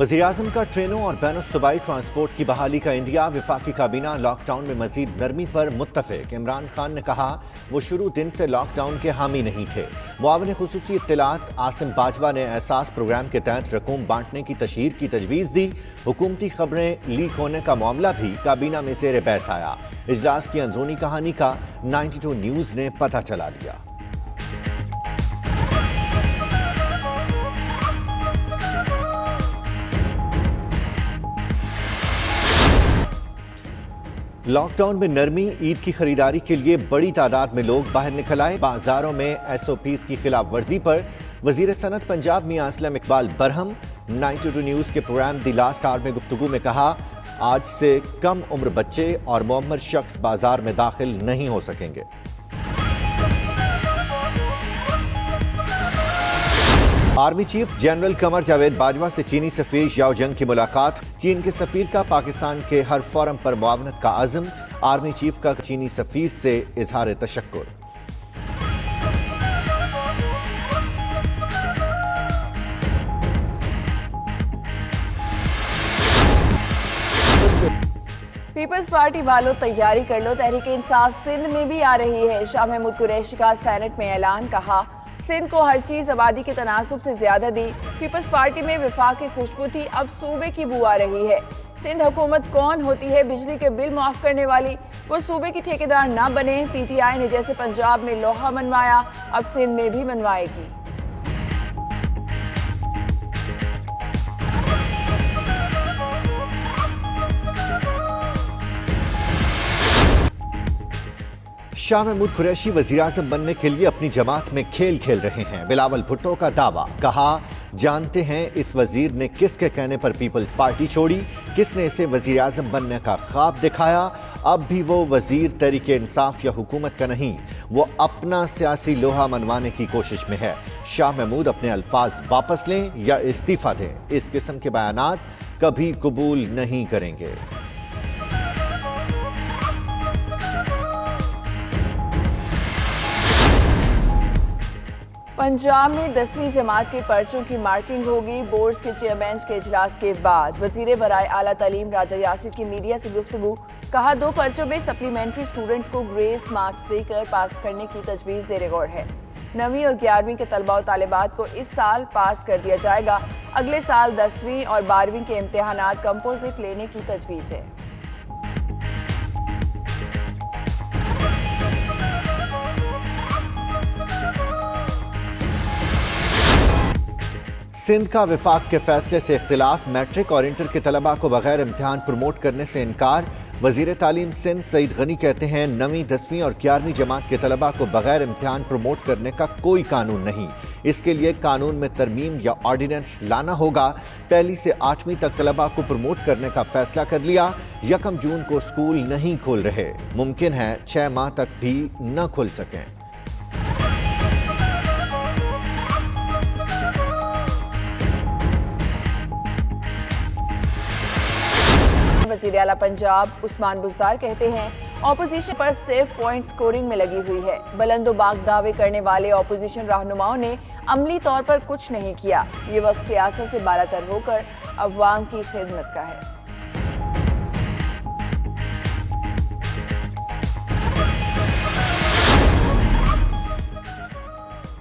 वज़ीर-ए-आज़म का ट्रेनों और बैनुल सूबाई ट्रांसपोर्ट की बहाली का इंदिया। वफाकी काबीना लॉकडाउन में मजीद नरमी पर मुत्तफिक। इमरान खान ने कहा वो शुरू दिन से लॉकडाउन के हामी नहीं थे। मुआविन खुसूसी इत्तलात आसिम बाजवा ने एहसास प्रोग्राम के तहत रकूम बांटने की तशहीर की तजवीज़ दी। हुकूमती खबरें लीक होने का मामला भी काबीना में ज़ेर बहस आया। इजलास की अंदरूनी कहानी का 92 न्यूज़ ने पता चला लिया। लॉकडाउन में नरमी, ईद की खरीदारी के लिए बड़ी तादाद में लोग बाहर निकल आए। बाजारों में SOPs की खिलाफ वर्जी पर वजीर सनत पंजाब मियां असलम इकबाल बरहम 92 न्यूज़ के प्रोग्राम दी लास्ट आवर में गुफ्तगू में कहा, आज से कम उम्र बच्चे और मुअम्मर शख्स बाजार में दाखिल नहीं हो सकेंगे। Army chief general Qamar Javed Bajwa से चीनी सफीर याओ जंग की मुलाकात। चीन के सफीर का पाकिस्तान के हर फोरम पर मुआवनत का अज़्म। आर्मी चीफ का चीनी सफीर से इजहार तशक्कुर। पीपल्स पार्टी वालों तैयारी कर लो, तहरीक इंसाफ सिंध में भी आ रही है। शाह महमूद कुरैशी का सेनेट में ऐलान। कहा, सिंध को हर चीज आबादी के तनासुब से ज्यादा दी। पीपल्स पार्टी में विफाक की खुशबू थी, अब सूबे की बू आ रही है। सिंध हुकूमत कौन होती है बिजली के बिल माफ करने वाली? वो सूबे की ठेकेदार ना बने। PTI ने जैसे पंजाब में लोहा मनवाया, अब सिंध में भी मनवाएगी। शाह महमूद कुरैशी वज़ीर-ए-आज़म बनने के लिए अपनी जमात में खेल खेल रहे हैं। बिलावल भुट्टो का दावा। कहा, जानते हैं इस वजीर ने किसके कहने पर पीपल्स पार्टी छोड़ी, किसने इसे वज़ीर-ए-आज़म बनने का ख्वाब दिखाया। अब भी वो वजीर तहरीक इंसाफ या हुकूमत का नहीं, वो अपना सियासी लोहा मनवाने की कोशिश में है। शाह महमूद अपने अल्फाज वापस लें या इस्तीफा दें, इस किस्म के बयानात कभी कबूल नहीं करेंगे। पंजाब में 10वीं जमात के पर्चों की मार्किंग होगी। बोर्ड्स के चेयरमैन के इजलास के बाद वजीर बराए आला तालीम राजा यासिर की मीडिया से गुफ्तगू। कहा, 2 पर्चों में सप्लीमेंट्री स्टूडेंट्स को ग्रेस मार्क्स देकर पास करने की तजवीज़ ज़ेर गौर है। 9वीं और 11वीं के तलबा और तालिबात को इस साल पास कर दिया जाएगा। अगले साल 10वीं और 12वीं के इम्तिहानात कंपोजिट लेने की तजवीज़ है। सिंध का विफाक के फैसले से इख्तिलाफ। मैट्रिक और इंटर के तलबा को बगैर इम्तिहान प्रमोट करने से इनकार। वजीर तालीम सिंध सईद गनी कहते हैं, 9वीं 10वीं और 11वीं जमात के तलबा को बगैर इम्तिहान प्रमोट करने का कोई कानून नहीं। इसके लिए कानून में तरमीम या ऑर्डिनेंस लाना होगा। 1ली से 8वीं तक तलबा को प्रमोट करने का फैसला कर लिया। 1 जून को स्कूल नहीं खोल रहे, मुमकिन है 6 माह तक भी न खुल सकें। वज़ीर आला पंजाब उस्मान बुज़दार कहते हैं, ऑपोजिशन पर सिर्फ पॉइंट स्कोरिंग में लगी हुई है। बुलंदोबाग दावे करने वाले ऑपोजिशन रहनुमाओं ने अमली तौर पर कुछ नहीं किया। ये वक्त सियासत से बालातर होकर अवाम की खिदमत का है।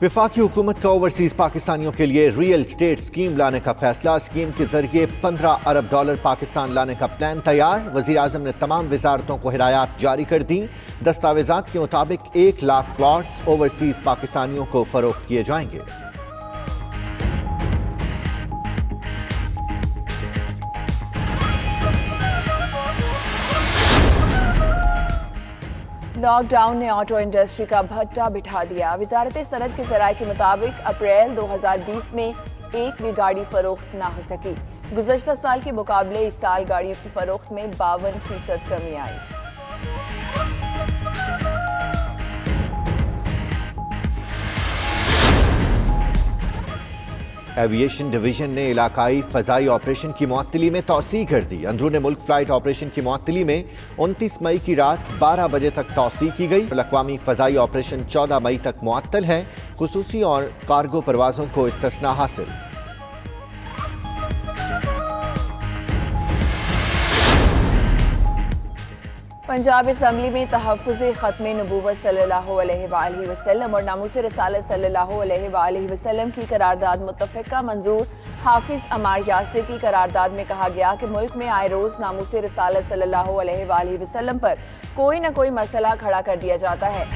वफाकी हुकूमत का ओवरसीज पाकिस्तानियों के लिए रियल स्टेट स्कीम लाने का फैसला। स्कीम के जरिए $15 अरब पाकिस्तान लाने का प्लान तैयार। वज़ीर-ए-आज़म ने तमाम वजारतों को हिदायत जारी कर दी। दस्तावेजात के मुताबिक 1 लाख प्लॉट्स ओवरसीज पाकिस्तानियों को फरोख्त किए जाएंगे। लॉकडाउन ने ऑटो इंडस्ट्री का भट्टा बिठा दिया। वजारत सनत के ज़राए के मुताबिक अप्रैल 2020 में एक भी गाड़ी फरोख्त ना हो सकी। गुज़श्ता साल के मुकाबले इस साल गाड़ियों की फरोख्त में 52% कमी आई। एविएशन डिवीजन ने इलाकाई फ़ज़ाई ऑपरेशन की मुअत्तली में तौसी कर दी। अंदरून मुल्क फ्लाइट ऑपरेशन की मुअत्तली में 29 मई की रात 12 बजे तक तौसी की गई। अक़वामी फ़ज़ाई ऑपरेशन 14 मई तक मुअत्तल है। खुसूसी और कार्गो परवाज़ों को इस्तिस्ना हासिल। पंजाब असम्बली में तहफ़्फ़ुज़ ख़त्म नबूवत सल्लल्लाहु अलैहि वसल्लम और नामूस रसालत सल्लल्लाहु अलैहि वसल्लम की करारदाद मुत्तफ़िक़ा मंजूर। हाफिज़ अमार यासिर की करारदाद में कहा गया कि मुल्क में आए रोज़ नामूस रसालत सल्लल्लाहु अलैहि वसल्लम पर कोई न कोई मसला खड़ा कर दिया जाता है।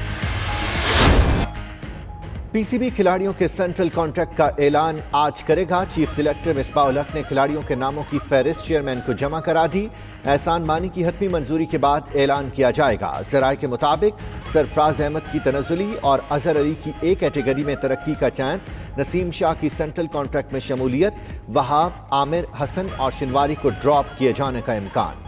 पीसीबी खिलाड़ियों के सेंट्रल कॉन्ट्रैक्ट का ऐलान आज करेगा। चीफ सिलेक्टर मिसबाह उल हक ने खिलाड़ियों के नामों की फहरिस्त चेयरमैन को जमा करा दी। एहसान मानी की हतमी मंजूरी के बाद ऐलान किया जाएगा। ज़राए के मुताबिक सरफराज अहमद की तनज़ुली और अजहर अली की ए कैटेगरी में तरक्की का चांस, नसीम शाह की सेंट्रल कॉन्ट्रैक्ट में शमूलियत, वहाब, आमिर, हसन और शिनवारी को ड्रॉप किए जाने का इम्कान।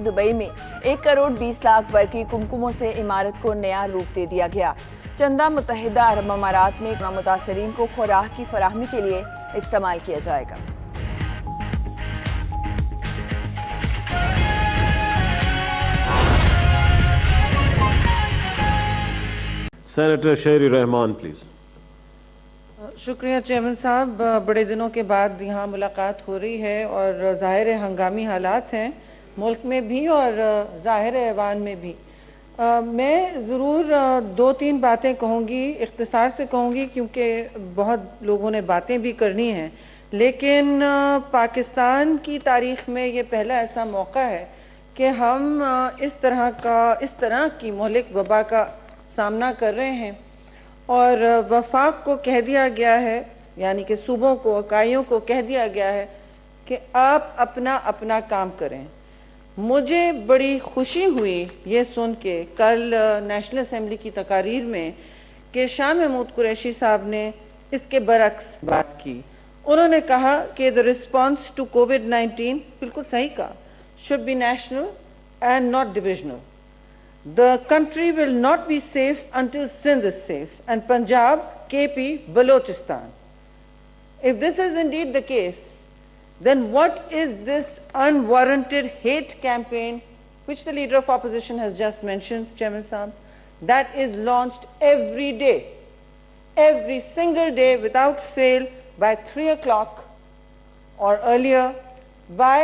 दुबई में 1 करोड़ 20 लाख वर्ग की कुमकुमों से इमारत को नया रूप दे दिया गया। चंदा मुत्तहिदा अरब अमारात में मुतासरीन को खुराक की फराहमी के लिए इस्तेमाल किया जाएगा। Senator Sheri Rahman please. शुक्रिया चेयरमैन साहब, बड़े दिनों के बाद यहाँ मुलाकात हो रही है और ज़ाहिर है हंगामी हालात हैं मुल्क में भी और ज़ाहिर ऐवान में भी। मैं ज़रूर 2-3 बातें कहूँगी, इख्तिसार से कहूँगी क्योंकि बहुत लोगों ने बातें भी करनी हैं, लेकिन पाकिस्तान की तारीख़ में ये पहला ऐसा मौका है कि हम इस तरह की मुहलिक वबा का सामना कर रहे हैं और वफाक को कह दिया गया है, यानी कि सूबों को, इकाइयों को कह दिया गया है कि आप अपना अपना काम करें। मुझे बड़ी खुशी हुई ये सुन के कल नेशनल असेंबली की तकारीर में कि शाह महमूद कुरैशी साहब ने इसके बरक्स बात की। उन्होंने कहा कि द रिस्पॉन्स टू कोविड-19, बिल्कुल सही कहा, should be national and not divisional. The country will not be safe until Sindh is safe and Punjab, KP, Balochistan. If this is indeed the case, then what is this unwarranted hate campaign which the leader of opposition has just mentioned, Chairman Saab, that is launched every day, every single day without fail by 3 o'clock or earlier by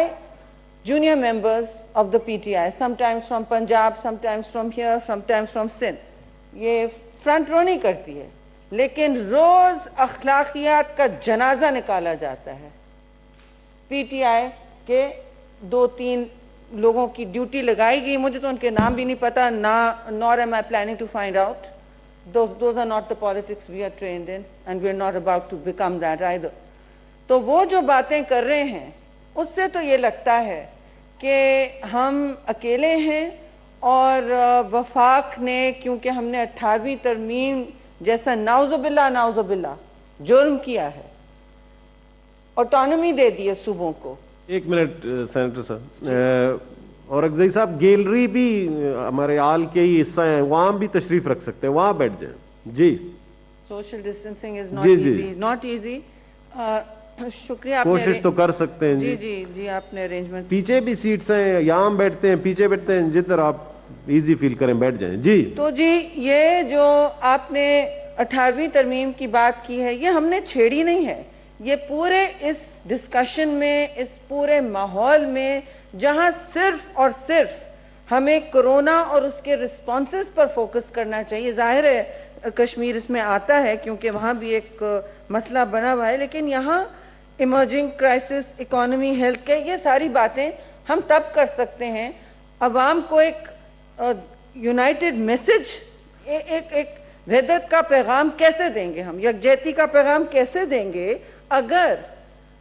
junior members of the PTI, sometimes from Punjab, sometimes from here, sometimes from Sindh. ये front row नहीं करती है, लेकिन रोज अखलाकियात का जनाजा निकाला जाता है। PTI के 2-3 लोगों की ड्यूटी लगाई गई, मुझे तो उनके नाम भी नहीं पता, nor am I planning to find out. Those are not the politics we are trained in and we are not about to become that either. तो वो जो बातें कर रहे हैं उससे तो ये लगता है कि हम अकेले हैं और वफाक ने, क्योंकि हमने 18वीं तरमीम जैसा नाउजुबिल्ला जुर्म किया है, ऑटोनॉमी दे दी है सूबों को। एक मिनट सेनेटर साहब, और अगज़ई साहब गैलरी भी हमारे आल के ही हिस्सा है, वहाँ भी तशरीफ रख सकते हैं, वहाँ बैठ जाएं। जी, social distancing is not easy. शुक्रिया, कोशिश तो कर सकते हैं। जी जी जी, आपने अरेंजमेंट। पीछे भी सीट्स हैं, यहाँ बैठते हैं, पीछे बैठते हैं, जिधर आप इजी फील करें बैठ जाएं। जी, तो जी ये जो आपने 18वीं तरमीम की बात की है, ये हमने छेड़ी नहीं है। ये पूरे इस डिस्कशन में, इस पूरे माहौल में जहां सिर्फ और सिर्फ हमें कोरोना और उसके रिस्पॉन्सेस पर फोकस करना चाहिए। जाहिर है कश्मीर इसमें आता है क्योंकि वहाँ भी एक मसला बना हुआ है, लेकिन यहाँ emerging crisis, economy, health care, ये सारी बातें हम तब कर सकते हैं। अवाम को एक यूनाइटेड मैसेज, एक वहदत का पैगाम कैसे देंगे हम, यकजहती का पैगाम कैसे देंगे अगर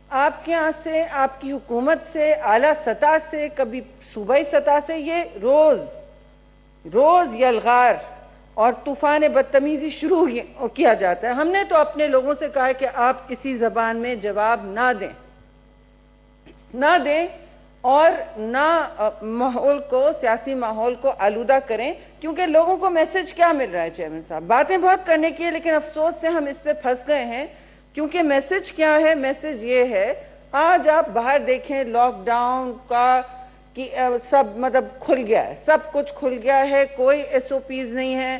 आपके यहाँ से, आपकी हुकूमत से, आला सतह से, कभी सूबाई सतह से ये रोज यलगार और तूफान बदतमीजी शुरू किया जाता है। हमने तो अपने लोगों से कहा है कि आप इसी ज़बान में जवाब ना दें और ना माहौल को, सियासी माहौल को आलूदा करें, क्योंकि लोगों को मैसेज क्या मिल रहा है चेयरमैन साहब, बातें बहुत करने की है, लेकिन अफसोस से हम इस पे फंस गए हैं। क्योंकि मैसेज क्या है, मैसेज ये है, आज आप बाहर देखें लॉकडाउन का कि सब मतलब खुल गया है, सब कुछ खुल गया है, कोई SOPs नहीं है।